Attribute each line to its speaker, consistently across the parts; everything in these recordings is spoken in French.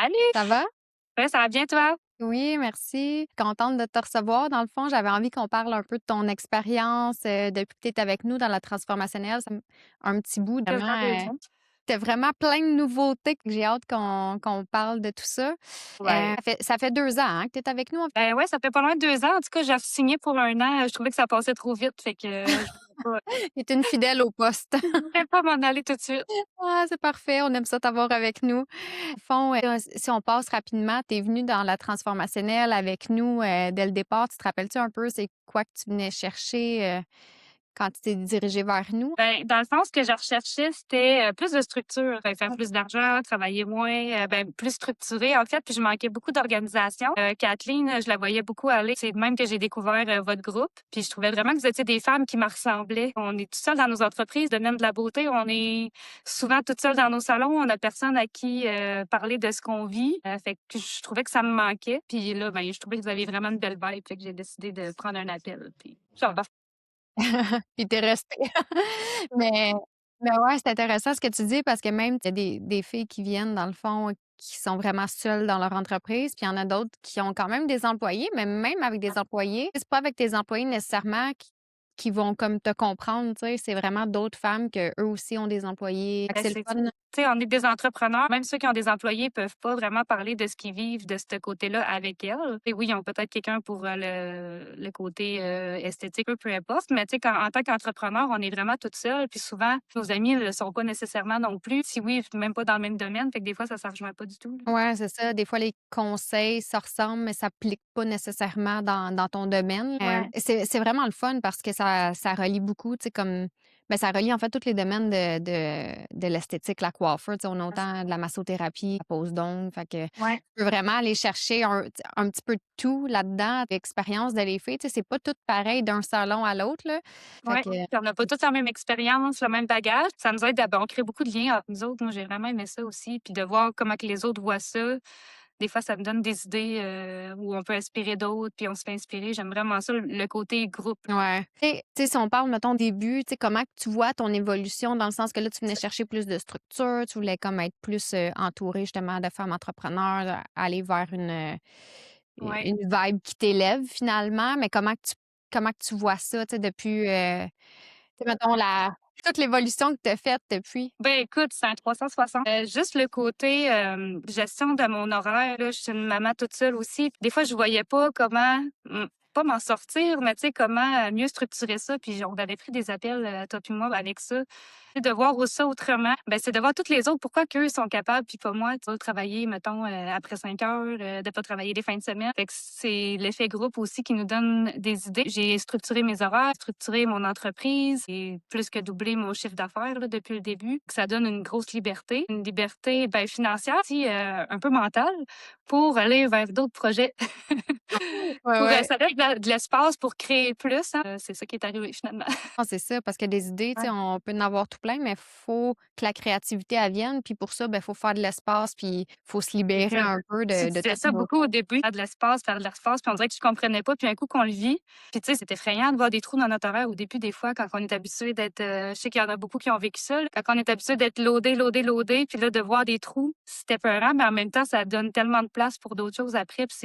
Speaker 1: Salut!
Speaker 2: Ça va?
Speaker 1: Ouais, ça va bien toi?
Speaker 2: Oui, merci. Contente de te recevoir. Dans le fond, j'avais envie qu'on parle un peu de ton expérience, depuis que tu es avec nous dans la transformationnelle. Un petit bout,
Speaker 1: Tellement
Speaker 2: vraiment,
Speaker 1: raison.
Speaker 2: tu vraiment plein de nouveautés que j'ai hâte qu'on parle de tout ça.
Speaker 1: Ouais.
Speaker 2: Ça fait 2 ans, hein, que tu es avec nous?
Speaker 1: Ben ouais, ça fait pas loin de 2 ans. En tout cas, j'ai signé pour 1 an. Je trouvais que ça passait trop vite, fait que
Speaker 2: Tu es une fidèle au poste.
Speaker 1: je voulais pas m'en aller tout de suite.
Speaker 2: Ah, c'est parfait, on aime ça t'avoir avec nous. Au fond, si on passe rapidement, tu es venue dans la transformationnelle avec nous, dès le départ. Tu te rappelles-tu un peu c'est quoi que tu venais chercher, quand tu t'es dirigée vers nous?
Speaker 1: Ben, dans le fond, ce que je recherchais, c'était, plus de structure, fait faire plus d'argent, travailler moins, ben, plus structuré, en fait, puis je manquais beaucoup d'organisation. Kathleen, je la voyais beaucoup aller. C'est de même que j'ai découvert, votre groupe, puis je trouvais vraiment que vous étiez des femmes qui me ressemblaient. On est toutes seules dans nos entreprises, de même de la beauté, on est souvent toutes seules dans nos salons, on a personne à qui, parler de ce qu'on vit, fait que je trouvais que ça me manquait, puis là, ben, je trouvais que vous aviez vraiment une belle vibe, fait que j'ai décidé de prendre un appel, puis ça va.
Speaker 2: Puis tu es restée. Mais mais ouais, c'est intéressant ce que tu dis parce que même il y a des filles qui viennent dans le fond, qui sont vraiment seules dans leur entreprise, puis il y en a d'autres qui ont quand même des employés, mais même avec des employés, c'est pas avec tes employés nécessairement qui vont comme te comprendre, tu sais? C'est vraiment d'autres femmes qu'eux aussi ont des employés. Fait que
Speaker 1: Ben,
Speaker 2: c'est le
Speaker 1: c'est ça.
Speaker 2: fun.
Speaker 1: Tu sais, on est des entrepreneurs, même ceux qui ont des employés peuvent pas vraiment parler de ce qu'ils vivent de ce côté-là avec elles. Et oui, ils ont peut-être quelqu'un pour le côté esthétique, peu importe, mais tu sais, en tant qu'entrepreneur, on est vraiment toute seule. Puis souvent, nos amis ne le sont pas nécessairement non plus. Si oui, même pas dans le même domaine, fait que des fois, ça ne rejoint pas du tout. Là.
Speaker 2: Ouais, c'est ça. Des fois, les conseils se ressemblent, mais s'appliquent pas nécessairement dans ton domaine.
Speaker 1: Ouais.
Speaker 2: C'est vraiment le fun parce que ça relie beaucoup, tu sais, comme ben, ça relie en fait tous les domaines de l'esthétique, la coiffure. Tu sais, on a autant de la massothérapie, la pose d'ongles. Fait que
Speaker 1: Ouais.
Speaker 2: tu peux vraiment aller chercher un petit peu de tout là-dedans, l'expérience de les filles. Tu sais, c'est pas tout pareil d'un salon à l'autre, là. Fait
Speaker 1: Ouais.
Speaker 2: que
Speaker 1: Puis on n'a pas tous la même expérience, le même bagage. Ça nous aide à ben, on crée beaucoup de liens entre nous autres. Moi, j'ai vraiment aimé ça aussi. Puis de voir comment que les autres voient ça. Des fois, ça me donne des idées où on peut inspirer d'autres, puis on se fait inspirer. J'aime vraiment ça, le côté groupe.
Speaker 2: ouais. Tu sais, si on parle, mettons, début, tu sais, comment que tu vois ton évolution dans le sens que là, tu venais chercher plus de structure, tu voulais comme être plus entourée justement de femmes entrepreneurs, aller vers
Speaker 1: Ouais.
Speaker 2: une vibe qui t'élève finalement, mais comment que tu vois ça, tu sais, depuis, tu sais, mettons, toute l'évolution que tu as faite depuis?
Speaker 1: Ben écoute, c'est un 360. Juste le côté gestion de mon horaire, là, je suis une maman toute seule aussi. Des fois, je voyais pas comment, pas m'en sortir, mais tu sais, comment mieux structurer ça. Puis on avait pris des appels, toi puis moi, avec ça. De voir ça autrement, ben, c'est de voir toutes les autres, pourquoi qu'eux sont capables, puis pas moi, tu sais, travailler, mettons, après 5 heures, de pas travailler les fins de semaine. Fait que c'est l'effet groupe aussi qui nous donne des idées. J'ai structuré mes horaires, structuré mon entreprise et plus que doublé mon chiffre d'affaires là, depuis le début. Ça donne une grosse liberté, une liberté ben, financière, aussi, un peu mentale, pour aller vers d'autres projets.
Speaker 2: Ouais,
Speaker 1: Pour
Speaker 2: ouais.
Speaker 1: ça donne de l'espace pour créer plus. Hein. C'est ça qui est arrivé finalement.
Speaker 2: Non, c'est ça, parce que des idées, tu sais,
Speaker 1: Ouais.
Speaker 2: on peut en avoir tout plein, mais faut que la créativité, elle vienne. Puis pour ça, ben, faut faire de l'espace, puis faut se libérer
Speaker 1: Exact.
Speaker 2: un peu
Speaker 1: Tu
Speaker 2: de
Speaker 1: disais
Speaker 2: toutes
Speaker 1: ça
Speaker 2: nos
Speaker 1: beaucoup au début, faire de l'espace, puis on dirait que tu comprenais pas, puis un coup qu'on le vit, puis tu sais, c'est effrayant de voir des trous dans notre horaire au début des fois quand on est habitué d'être, je sais qu'il y en a beaucoup qui ont vécu ça, là, quand on est habitué d'être loadé, loadé, loadé, puis là de voir des trous, c'était peurant, mais en même temps, ça donne tellement de place pour d'autres choses après, puis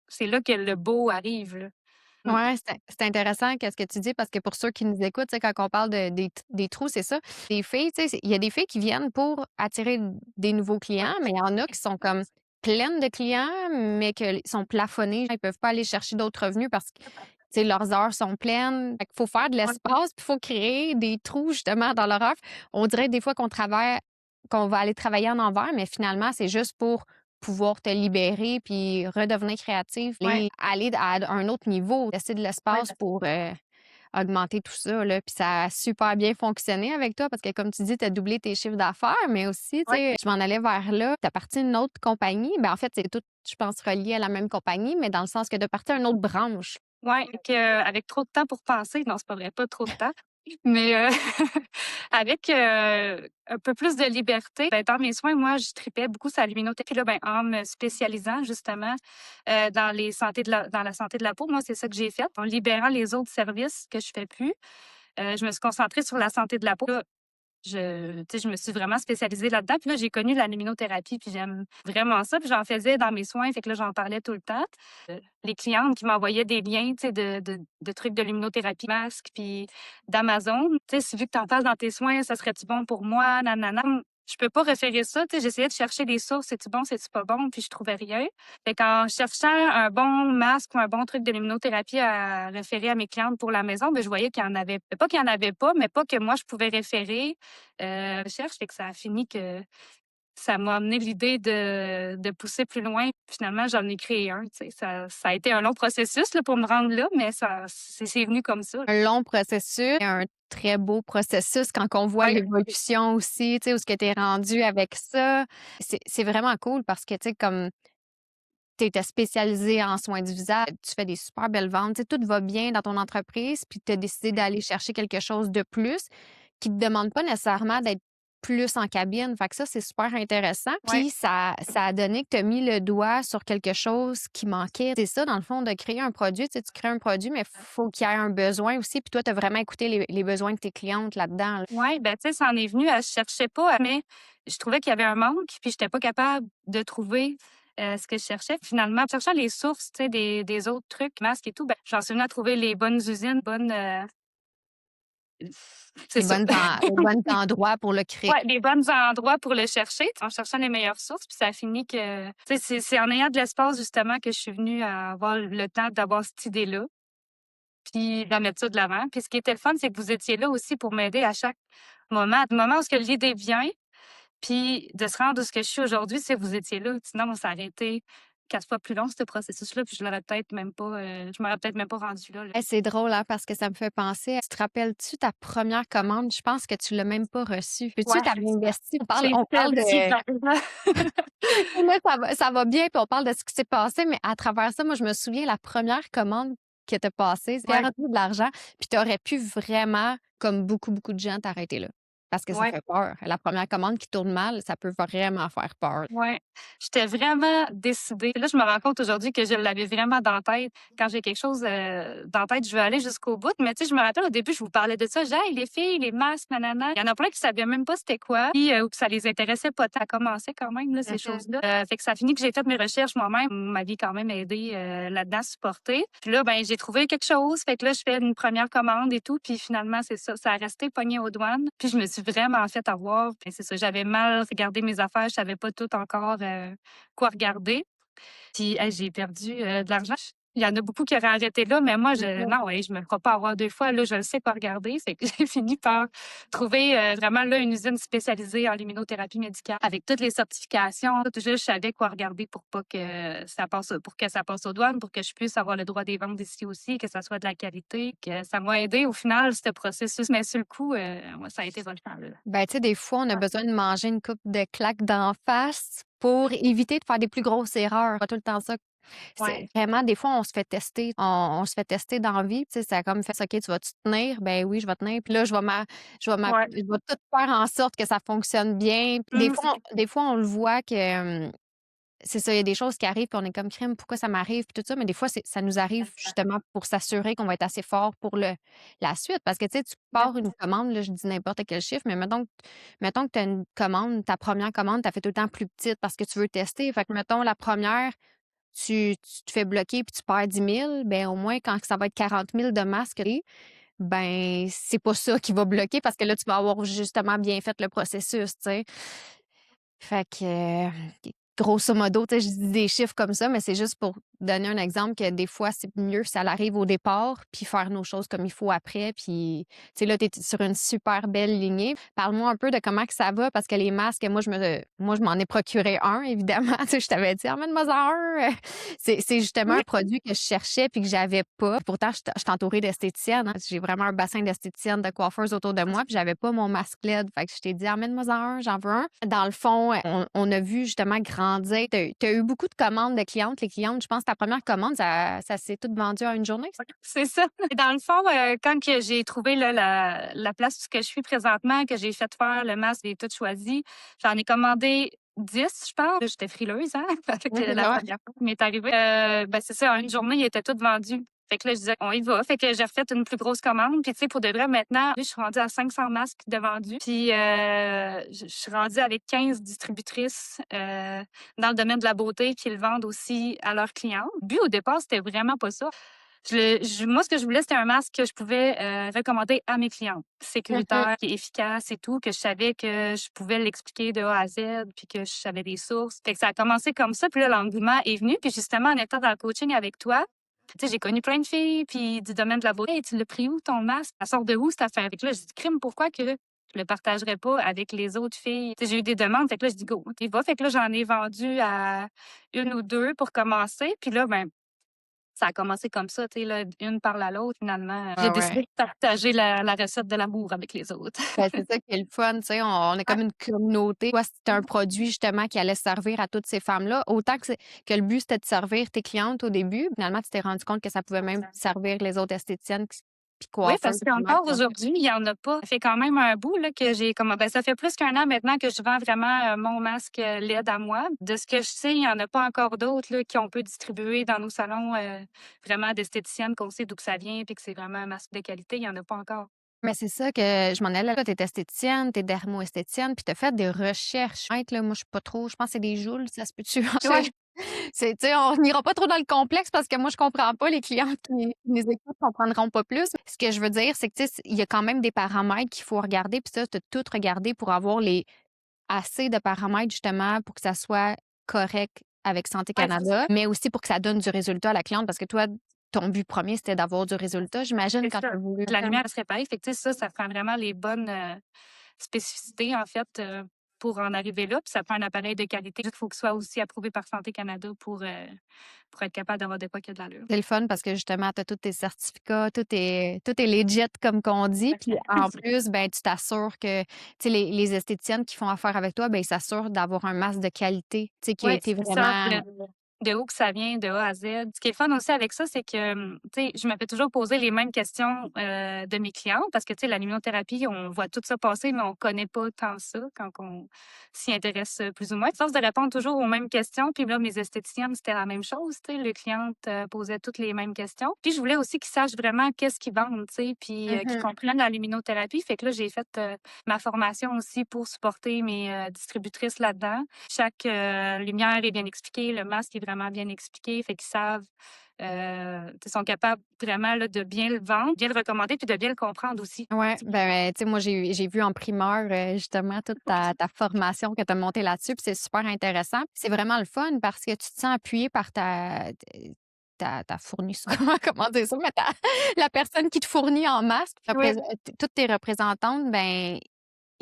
Speaker 1: c'est là que le beau arrive, là. Mmh.
Speaker 2: ouais, c'est intéressant qu'est-ce que tu dis parce que pour ceux qui nous écoutent, tu sais, quand on parle des trous, c'est ça. Les filles, tu sais, il y a des filles qui viennent pour attirer des nouveaux
Speaker 1: Ouais.
Speaker 2: clients, mais il y en a qui sont comme pleines de clients, mais qui sont plafonnés. Ils peuvent pas aller chercher d'autres revenus parce que, tu sais, leurs heures sont pleines. Fait qu'il faut faire de
Speaker 1: Ouais.
Speaker 2: l'espace, puis il faut créer des trous justement dans leur heure. On dirait des fois qu'on va aller travailler en envers, mais finalement, c'est juste pour pouvoir te libérer puis redevenir créative,
Speaker 1: Ouais.
Speaker 2: aller à un autre niveau, laisser de
Speaker 1: Ouais.
Speaker 2: l'espace pour, augmenter tout ça, là. Puis ça a super bien fonctionné avec toi parce que comme tu dis, tu as doublé tes chiffres d'affaires, mais aussi, tu
Speaker 1: Ouais.
Speaker 2: sais, je m'en allais vers là, tu as parti d'une autre compagnie. Ben, en fait, c'est tout, je pense, relié à la même compagnie, mais dans le sens que tu as parti à une autre branche.
Speaker 1: Ouais, avec trop de temps pour penser, non, c'est pas vrai, pas trop de temps, mais avec, un peu plus de liberté, ben, dans mes soins, moi, je tripais beaucoup sur la luminothérapie. Puis là, ben, en me spécialisant justement, dans la santé de la peau, moi, c'est ça que j'ai fait. En libérant les autres services que je fais plus, je me suis concentrée sur la santé de la peau. je me suis vraiment spécialisée là-dedans. Puis là, j'ai connu la luminothérapie, puis j'aime vraiment ça. Puis j'en faisais dans mes soins, fait que là, j'en parlais tout le temps. Les clientes qui m'envoyaient des liens, tu sais, de trucs de luminothérapie, masques, puis d'Amazon. Tu sais, vu que t'en parles dans tes soins, ça serait-tu bon pour moi? Nanana. Je peux pas référer ça. Tu sais, j'essayais de chercher des sources, c'est-tu bon, c'est-tu pas bon, puis je trouvais rien. Fait qu'en cherchant un bon masque ou un bon truc de luminothérapie à référer à mes clientes pour la maison, ben, je voyais qu'il y en avait, pas qu'il y en avait pas, mais pas que moi je pouvais référer. Recherche, fait que ça a fini que ça m'a amené l'idée de pousser plus loin. Finalement, j'en ai créé un. Tu sais, ça a été un long processus là, pour me rendre là, mais c'est venu comme ça.
Speaker 2: Un long processus, un très beau processus quand on voit
Speaker 1: Ouais.
Speaker 2: l'évolution aussi, tu sais, où ce que tu es rendu avec ça. C'est vraiment cool parce que, tu sais, comme tu étais spécialisée en soins du visage, tu fais des super belles ventes, tu sais, tout va bien dans ton entreprise, puis tu as décidé d'aller chercher quelque chose de plus qui te demande pas nécessairement d'être plus en cabine. Fait que ça, c'est super intéressant.
Speaker 1: Ouais.
Speaker 2: Puis ça a donné que tu as mis le doigt sur quelque chose qui manquait. C'est ça, dans le fond, de créer un produit. Tu sais, tu crées un produit, mais il faut qu'il y ait un besoin aussi. Puis toi, tu as vraiment écouté les besoins de tes clientes là-dedans, là.
Speaker 1: Ouais, ben, tu sais, ça en est venu, elle cherchait pas, mais je trouvais qu'il y avait un manque, puis j'étais pas capable de trouver, ce que je cherchais. Finalement, en cherchant les sources, tu sais, des autres trucs, masques et tout, ben, j'en suis venue à trouver les bonnes usines, c'est ça.
Speaker 2: Les bonnes endroits pour le créer.
Speaker 1: Ouais, les bons endroits pour le chercher, en cherchant les meilleures sources, puis ça a fini que tu sais, c'est en ayant de l'espace, justement, que je suis venue à avoir le temps d'avoir cette idée-là, puis de mettre ça de l'avant. Puis ce qui était le fun, c'est que vous étiez là aussi pour m'aider à chaque moment. Du moment où ce que l'idée vient, puis de se rendre où ce que je suis aujourd'hui, c'est que vous étiez là. Sinon, ça aurait été 4 fois plus long, ce processus-là, puis je l'aurais peut-être même pas, je m'aurais peut-être même pas rendue là.
Speaker 2: Hey, c'est drôle, hein, parce que ça me fait penser. Tu te rappelles-tu ta première commande? Je pense que tu l'as même pas reçue. Peux-tu
Speaker 1: Ouais,
Speaker 2: t'avais investi?
Speaker 1: j'ai
Speaker 2: On parle de.
Speaker 1: perdu
Speaker 2: Là, ça va bien, puis on parle de ce qui s'est passé, mais à travers ça, moi, je me souviens la première commande que tu as passée, c'est
Speaker 1: Ouais,
Speaker 2: perdu de l'argent, puis tu aurais pu vraiment, comme beaucoup, beaucoup de gens, t'arrêter là. Parce que ça
Speaker 1: ouais.
Speaker 2: fait peur. La première commande qui tourne mal, ça peut vraiment faire peur.
Speaker 1: Ouais, j'étais vraiment décidée. Là, je me rends compte aujourd'hui que je l'avais vraiment dans la tête. Quand j'ai quelque chose dans la tête, je veux aller jusqu'au bout. Mais tu sais, je me rappelle au début, je vous parlais de ça. J'ai dit, hey, les filles, les masques, nanana. Il y en a plein qui savaient même pas c'était quoi. Puis, ou que ça les intéressait pas tant. Ça commençait quand même, là, ces choses-là. Fait que ça a fini que j'ai fait mes recherches moi-même. Vous m'aviez quand même aidé là-dedans, supporté. Puis là, ben, j'ai trouvé quelque chose. Fait que là, je fais une première commande et tout. Puis finalement, c'est ça. Ça a resté pogné aux douanes. Puis je me suis vraiment fait avoir. Puis c'est ça. J'avais mal regardé mes affaires. Je savais pas tout encore quoi regarder. Puis, hey, j'ai perdu de l'argent. Il y en a beaucoup qui auraient arrêté là, mais moi, non, ouais, je me ferai pas avoir deux fois. Là, je le sais quoi regarder. C'est que j'ai fini par trouver vraiment là une usine spécialisée en luminothérapie médicale avec toutes les certifications. Tout juste, je savais quoi regarder pour pas que ça passe, pour que ça passe aux douanes, pour que je puisse avoir le droit des ventes ici aussi, que ça soit de la qualité, que ça m'a aidé au final, ce processus. Mais sur le coup, ouais, ça a été volcan, là.
Speaker 2: Ben, tu sais, des fois, on a besoin de manger une coupe de claques d'en face pour éviter de faire des plus grosses erreurs. Pas tout le temps ça. C'est
Speaker 1: Ouais.
Speaker 2: vraiment, des fois, on se fait tester. On se fait tester dans la vie. Tu sais, ça a comme fait, OK, tu vas-tu tenir? Ben oui, je vais tenir. Puis là,
Speaker 1: Ouais.
Speaker 2: je vais tout faire en sorte que ça fonctionne bien.
Speaker 1: Mmh.
Speaker 2: Des fois, on le voit que, c'est ça, il y a des choses qui arrivent, puis on est comme crime, pourquoi ça m'arrive, puis tout ça. Mais des fois, ça nous arrive justement pour s'assurer qu'on va être assez fort pour la suite. Parce que, tu sais, tu pars une commande, là, je dis n'importe quel chiffre, mais mettons que tu as une commande, ta première commande, tu as fait tout le temps plus petite parce que tu veux tester. Fait que, mettons, la première, tu te fais bloquer puis tu perds 10 000, ben au moins, quand ça va être 40 000 de masques, ben c'est pas ça qui va bloquer parce que là, tu vas avoir justement bien fait le processus, tu sais. Fait que, grosso modo, tu sais, je dis des chiffres comme ça, mais c'est juste pour donner un exemple que des fois, c'est mieux ça l'arrive au départ, puis faire nos choses comme il faut après. Puis, tu sais, là, tu es sur une super belle lignée. Parle-moi un peu de comment que ça va, parce que les masques, moi, je m'en ai procuré un, évidemment. Tu sais, je t'avais dit, emmène-moi un. C'est justement un produit que je cherchais puis que j'avais pas. Pourtant, je suis entourée d'esthéticiennes, hein. J'ai vraiment un bassin d'esthéticiennes, de coiffeuses autour de moi, puis j'avais pas mon masque LED. Fait que je t'ai dit, emmène-moi un, j'en veux un. Dans le fond, on a vu justement grandir. Tu as eu beaucoup de commandes de clientes. Les clientes, je pense, ta première commande, ça s'est tout vendu en une journée?
Speaker 1: C'est ça. Et dans le fond, quand que j'ai trouvé là, la place où ce que je suis présentement, que j'ai fait faire le masque, j'ai tout choisi, j'en ai commandé 10, je pense. Là, j'étais frileuse, hein, avec
Speaker 2: Ouais.
Speaker 1: la première fois qui m'est arrivée. Ben, c'est ça, en une journée, il était tout vendu. Fait que là, je disais: «On y va». Fait que j'ai refait une plus grosse commande. Puis, tu sais, pour de vrai, maintenant, je suis rendue à 500 masques de vendus. Puis, je suis rendue avec 15 distributrices dans le domaine de la beauté qui le vendent aussi à leurs clients. Le but, au départ, c'était vraiment pas ça. Moi, ce que je voulais, c'était un masque que je pouvais recommander à mes clientes.
Speaker 2: Mhm.
Speaker 1: Sécuritaire, qui est efficace et tout, que je savais que je pouvais l'expliquer de A à Z, puis que je savais des sources. Fait que ça a commencé comme ça, puis là, l'engouement est venu. Puis justement, en étant dans le coaching avec toi, tu sais, j'ai connu plein de filles, puis du domaine de la beauté. Hey, tu l'as pris où, ton masque? Ça sort de où, cette affaire? Fait que là, j'ai dit, crime, pourquoi que je le partagerais pas avec les autres filles? Tu sais, j'ai eu des demandes, fait que là, je dis, go, OK, va. Fait que là, j'en ai vendu à une ou deux pour commencer. Puis là, ben, ça a commencé comme ça, tu sais, là, une par la l'autre, finalement. J'ai
Speaker 2: Ouais,
Speaker 1: décidé
Speaker 2: ouais.
Speaker 1: de partager la recette de l'amour avec les autres.
Speaker 2: Ben, c'est ça qui est le fun, tu sais, on est
Speaker 1: Ouais.
Speaker 2: comme une communauté. Toi, c'était un produit justement qui allait servir à toutes ces femmes-là. Autant que le but, c'était de servir tes clientes au début. Finalement, tu t'es rendu compte que ça pouvait même servir les autres esthéticiennes puis
Speaker 1: Oui,
Speaker 2: coiffeuses.
Speaker 1: parce
Speaker 2: Vraiment,
Speaker 1: qu'encore aujourd'hui, il y en a pas. Ça fait quand même un bout là, que j'ai comme ben, ça fait plus qu'un an maintenant que je vends vraiment mon masque LED à moi. De ce que je sais, il n'y en a pas encore d'autres là, qu'on peut distribuer dans nos salons vraiment d'esthéticiennes, qu'on sait d'où que ça vient puis que c'est vraiment un masque de qualité. Il n'y en a pas encore.
Speaker 2: mais c'est ça que je m'en allais là. Tu es esthéticienne, tu es dermo-esthéticienne, puis tu as fait des recherches. Honnête, là, moi, je suis pas trop. Je pense que c'est des joules, ça se peut-tu?
Speaker 1: Ouais,
Speaker 2: Tu sais, on n'ira pas trop dans le complexe parce que moi, je comprends pas. Les clients qui nous écoutent comprendront pas plus. Ce que je veux dire, c'est que, tu sais, il y a quand même des paramètres qu'il faut regarder. Puis ça, tu as tout regardé pour avoir assez de paramètres, justement, pour que ça soit correct avec Santé
Speaker 1: ouais, c'est
Speaker 2: Canada, mais aussi pour que ça donne du résultat à la cliente parce que toi, ton but premier, c'était d'avoir du résultat, j'imagine,
Speaker 1: c'est
Speaker 2: quand tu
Speaker 1: ça.
Speaker 2: as voulu.
Speaker 1: La lumière serait pareille. Fait que, tu sais, ça prend vraiment les bonnes spécificités, en fait, pour en arriver là. Puis ça prend un appareil de qualité. Il faut qu'il soit aussi approuvé par Santé Canada pour être capable d'avoir de quoi qui a de l'allure.
Speaker 2: C'est le fun parce que justement, tu as tous tes certificats, tout est legit comme qu'on dit. Puis en plus, ben, tu t'assures que tu sais, les esthéticiennes qui font affaire avec toi, ben, ils s'assurent d'avoir un masque de qualité, tu sais, qui a
Speaker 1: Oui,
Speaker 2: été
Speaker 1: c'est ça.
Speaker 2: vraiment.
Speaker 1: De où que ça vient, de A à Z. Ce qui est le fun aussi avec ça, c'est que, tu sais, je me fais toujours poser les mêmes questions de mes clients parce que, tu sais, la luminothérapie, on voit tout ça passer, mais on connaît pas tant ça quand on s'y intéresse plus ou moins. À force de répondre toujours aux mêmes questions, puis là, mes esthéticiennes, c'était la même chose, tu sais, les clientes posaient toutes les mêmes questions. Puis je voulais aussi qu'ils sachent vraiment qu'est-ce qu'ils vendent, tu sais, puis qu'ils
Speaker 2: Mhm.
Speaker 1: comprennent la luminothérapie. Fait que là, j'ai fait ma formation aussi pour supporter mes distributrices là-dedans. Chaque lumière est bien expliquée, le masque est vraiment bien expliqué, fait qu'ils savent, ils sont capables vraiment là, de bien le vendre, bien le recommander, puis de bien le comprendre aussi.
Speaker 2: Ouais, ben, tu sais, moi, j'ai vu en primeur, justement, toute ta formation que tu as montée là-dessus, puis c'est super intéressant. C'est vraiment le fun parce que tu te sens appuyé par ta fournisseuse, comment dire ça? Mais la personne qui te fournit en masque,
Speaker 1: Oui,
Speaker 2: toutes tes représentantes, ben,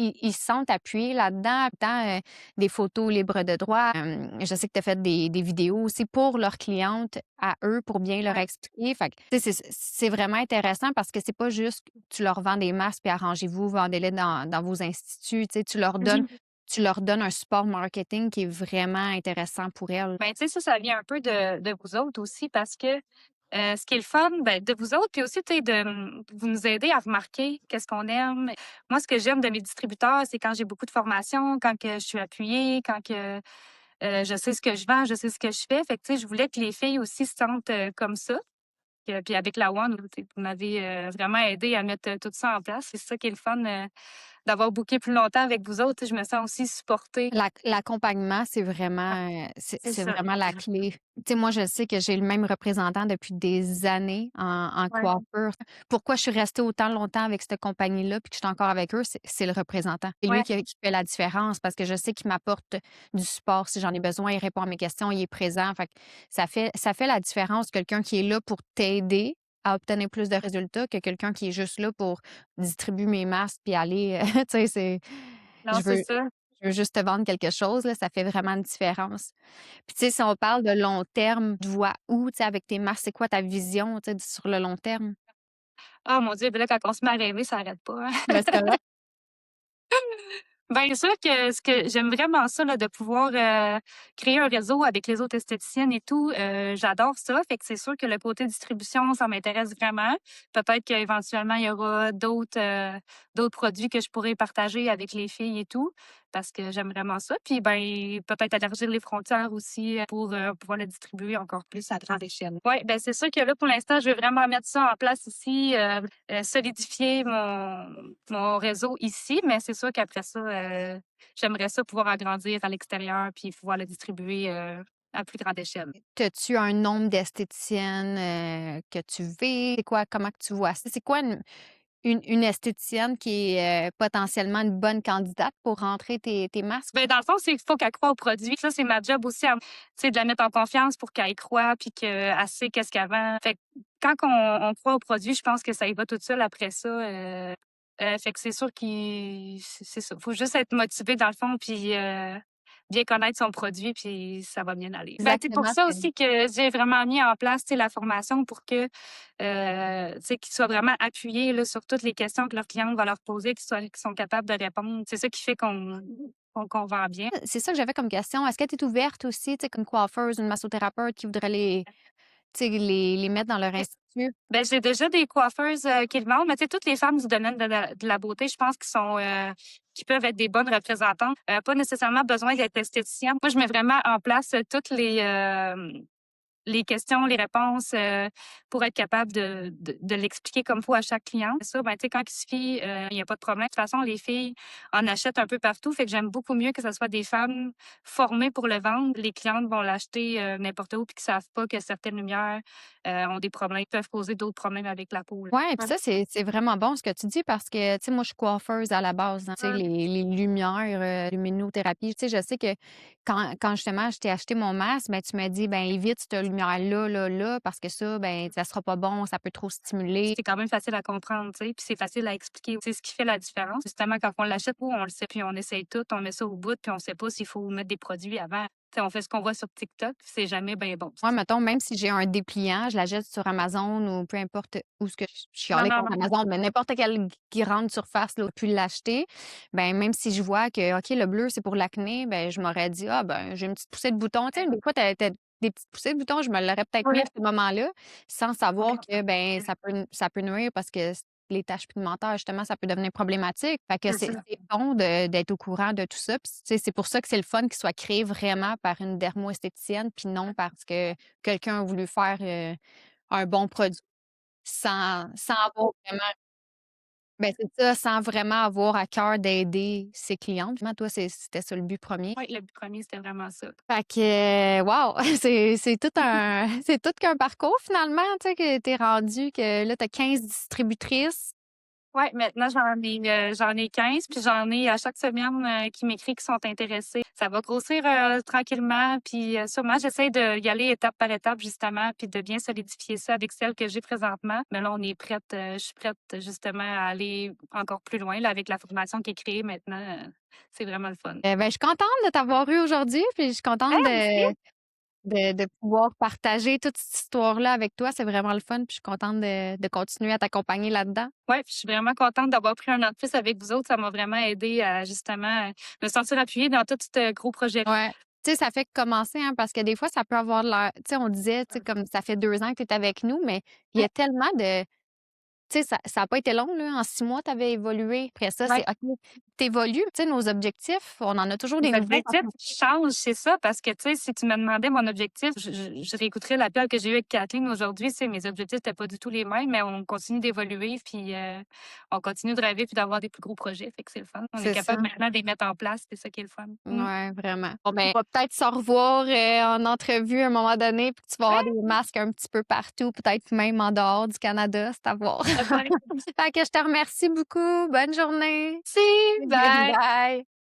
Speaker 2: ils se sentent appuyés là-dedans, tant, des photos libres de droit. Je sais que tu as fait des vidéos aussi pour leurs clientes à eux, pour bien leur
Speaker 1: ouais.
Speaker 2: expliquer. Fait que, tu sais, c'est vraiment intéressant parce que c'est pas juste que tu leur vends des masques puis arrangez-vous, vendez-les dans vos instituts. Tu sais,
Speaker 1: Mhm.
Speaker 2: tu leur donnes un support marketing qui est vraiment intéressant pour elles.
Speaker 1: Ben, tu sais, ça vient un peu de vous autres aussi parce que ce qui est le fun, ben, de vous autres, puis aussi, tu sais, vous nous aider à remarquer qu'est-ce qu'on aime. Moi, ce que j'aime de mes distributeurs, c'est quand j'ai beaucoup de formations, quand que je suis appuyée, quand que je sais ce que je vends, je sais ce que je fais. Fait que, tu sais, je voulais que les filles aussi se sentent comme ça. Puis avec la One, vous m'avez vraiment aidé à mettre tout ça en place. C'est ça qui est le fun d'avoir booké plus longtemps avec vous autres. Tu sais, je me sens aussi supportée.
Speaker 2: L'accompagnement, c'est
Speaker 1: Ouais,
Speaker 2: vraiment,
Speaker 1: c'est
Speaker 2: c'est
Speaker 1: ça.
Speaker 2: vraiment la clé. Tu sais, moi, je sais que j'ai le même représentant depuis des années en
Speaker 1: Ouais,
Speaker 2: coiffure. Pourquoi je suis restée autant longtemps avec cette compagnie-là puis que je suis encore avec eux, c'est le représentant. C'est lui
Speaker 1: ouais.
Speaker 2: qui fait la différence parce que je sais qu'il m'apporte du support si j'en ai besoin, il répond à mes questions, il est présent. Fait que ça fait la différence, quelqu'un qui est là pour t'aider à obtenir plus de résultats que quelqu'un qui est juste là pour distribuer mes masques puis aller, tu sais,
Speaker 1: Non,
Speaker 2: je
Speaker 1: c'est
Speaker 2: veux
Speaker 1: ça.
Speaker 2: je veux juste te vendre quelque chose, là, ça fait vraiment une différence. Puis, tu sais, si on parle de long terme, tu vois où, tu sais, avec tes marques, c'est quoi ta vision, tu sais, sur le long terme?
Speaker 1: Ah mon Dieu, ben là, quand on se met à rêver, ça arrête pas, hein.
Speaker 2: Ben, c'est correct.
Speaker 1: Ben, c'est sûr que ce que j'aime vraiment ça, là, de pouvoir créer un réseau avec les autres esthéticiennes et tout. J'adore ça. Fait que c'est sûr que le côté distribution, ça m'intéresse vraiment. Peut-être qu'éventuellement, il y aura d'autres produits que je pourrais partager avec les filles et tout. parce que j'aime vraiment ça. Puis, ben, peut-être élargir les frontières aussi pour pouvoir le distribuer encore plus à grande échelle. Oui, ben c'est sûr que là, pour l'instant, je veux vraiment mettre ça en place ici, solidifier mon réseau ici, mais c'est sûr qu'après ça, j'aimerais ça pouvoir agrandir à l'extérieur puis pouvoir le distribuer à plus grande échelle.
Speaker 2: As-tu un nombre d'esthéticiennes que tu veux? C'est quoi, comment que tu vois ça? C'est quoi une esthéticienne qui est potentiellement une bonne candidate pour rentrer tes masques?
Speaker 1: Ben, dans le fond, c'est qu'il faut qu'elle croie au produit. Ça, c'est ma job aussi, tu sais, de la mettre en confiance pour qu'elle y croie puis qu'elle sait qu'est-ce qu'elle vend. Fait que quand on croit au produit, je pense que ça y va tout seul après ça. Fait que c'est sûr c'est ça. Faut juste être motivé dans le fond puis bien connaître son produit puis ça va bien aller. Ben, c'est pour
Speaker 2: Exactement.
Speaker 1: ça aussi que j'ai vraiment mis en place, tu sais, la formation pour que, tu sais, qu'ils soient vraiment appuyés là, sur toutes les questions que leurs clients vont leur poser, qu'ils sont capables de répondre. C'est ça qui fait qu'on vend bien.
Speaker 2: C'est ça que j'avais comme question. Est-ce que tu es ouverte aussi, tu sais, comme coiffeuse, une massothérapeute qui voudrait tu sais, les mettre dans leur institut?
Speaker 1: Ben, j'ai déjà des coiffeuses qui le vendent, mais tu sais, toutes les femmes du domaine de la beauté, je pense qui peuvent être des bonnes représentantes. Pas nécessairement besoin d'être esthéticienne. Moi, je mets vraiment en place toutes les questions, les réponses pour être capable de l'expliquer comme il faut à chaque client. Ça, ben, tu sais, quand il suffit, il n'y a pas de problème. De toute façon, les filles en achètent un peu partout. Fait que j'aime beaucoup mieux que ce soit des femmes formées pour le vendre. Les clientes vont l'acheter n'importe où puis qui ne savent pas que certaines lumières ont des problèmes, peuvent causer d'autres problèmes avec la peau.
Speaker 2: Oui, puis ça, c'est vraiment bon ce que tu dis parce que, tu sais, moi, je suis coiffeuse à la base, hein. Tu sais, les lumières, luminothérapie, tu sais, je sais que quand justement je t'ai acheté mon masque, ben tu m'as dit: «Ben évite cette lumière-là, là, là, parce que ça, ben ça sera pas bon, ça peut trop stimuler».
Speaker 1: C'est quand même facile à comprendre, tu sais, puis c'est facile à expliquer. C'est ce qui fait la différence. Justement, quand on l'achète, on le sait, puis on essaye tout, on met ça au bout, puis on sait pas s'il faut mettre des produits avant. Tu sais, on fait ce qu'on voit sur TikTok, puis c'est jamais bien bon.
Speaker 2: Moi, mettons, même si j'ai un dépliant, je la jette sur Amazon ou peu importe où ce que je suis
Speaker 1: Non,
Speaker 2: allée
Speaker 1: non,
Speaker 2: contre
Speaker 1: non.
Speaker 2: Amazon, mais n'importe quelle grande surface là, a pu l'acheter. Ben même si je vois que OK, le bleu, c'est pour l'acné, ben je m'aurais dit: «Ah ben, j'ai une petite poussée de bouton». Tu sais, des fois, tu des petites poussées de boutons, je me l'aurais peut-être mis
Speaker 1: Oui,
Speaker 2: à ce moment-là, sans savoir
Speaker 1: oui.
Speaker 2: que ben ça peut nuire parce que les taches pigmentaires, justement, ça peut devenir problématique. Fait que
Speaker 1: C'est ça.
Speaker 2: c'est bon d'être au courant de tout ça. Puis, tu sais, c'est pour ça que c'est le fun qu'il soit créé vraiment par une dermo-esthéticienne, puis non parce que quelqu'un a voulu faire un bon produit sans avoir vraiment ben c'est ça, sans vraiment avoir à cœur d'aider ses clientes. Vraiment, toi, c'était ça le but premier.
Speaker 1: Oui, le premier, c'était vraiment ça.
Speaker 2: Fait que, wow, c'est tout un c'est tout qu'un parcours finalement, tu sais, que tu es rendu que là, tu as 15 distributrices.
Speaker 1: Oui, maintenant, j'en ai 15, puis j'en ai à chaque semaine qui m'écrit qui sont intéressés. Ça va grossir tranquillement, puis sûrement, j'essaie d'y aller étape par étape, justement, puis de bien solidifier ça avec celle que j'ai présentement. Mais là, je suis prête, justement, à aller encore plus loin, là, avec la formation qui est créée maintenant. C'est vraiment le fun.
Speaker 2: Ben, je suis contente de t'avoir eu aujourd'hui, puis je suis contente
Speaker 1: Merci.
Speaker 2: de pouvoir partager toute cette histoire-là avec toi. C'est vraiment le fun, puis je suis contente de continuer à t'accompagner là-dedans.
Speaker 1: Oui, je suis vraiment contente d'avoir pris un an de plus avec vous autres. Ça m'a vraiment aidé à, justement, me sentir appuyée dans tout ce gros projet.
Speaker 2: Ouais. Tu sais, ça fait que commencer, hein, parce que des fois, ça peut avoir l'air tu sais, on disait, tu sais, comme ça fait 2 ans que tu es avec nous, mais il y a tellement de tu sais, ça a pas été long, là. En 6 mois, tu avais évolué. Après ça, c'est
Speaker 1: Ouais.
Speaker 2: OK, tu évolues. Tu sais, nos objectifs, on en a toujours des
Speaker 1: Les
Speaker 2: nouveaux quand
Speaker 1: objectifs
Speaker 2: on
Speaker 1: changent, c'est ça, parce que, tu sais, si tu me demandais mon objectif, je réécouterais l'appel que j'ai eu avec Kathleen aujourd'hui. C'est mes objectifs n'étaient pas du tout les mêmes, mais on continue d'évoluer, puis on continue de rêver, puis d'avoir des plus gros projets. Fait que c'est le fun. On est
Speaker 2: c'est ça.
Speaker 1: capable maintenant de les mettre en place, c'est ça qui est le fun.
Speaker 2: Ouais, vraiment. Bon, ben, on va peut-être se revoir, en entrevue à un moment donné, puis tu vas avoir des masques un petit peu partout, peut-être même en dehors du Canada, c'est à voir. Fait que je te remercie beaucoup. Bonne journée.
Speaker 1: Merci, bye!
Speaker 2: Bye.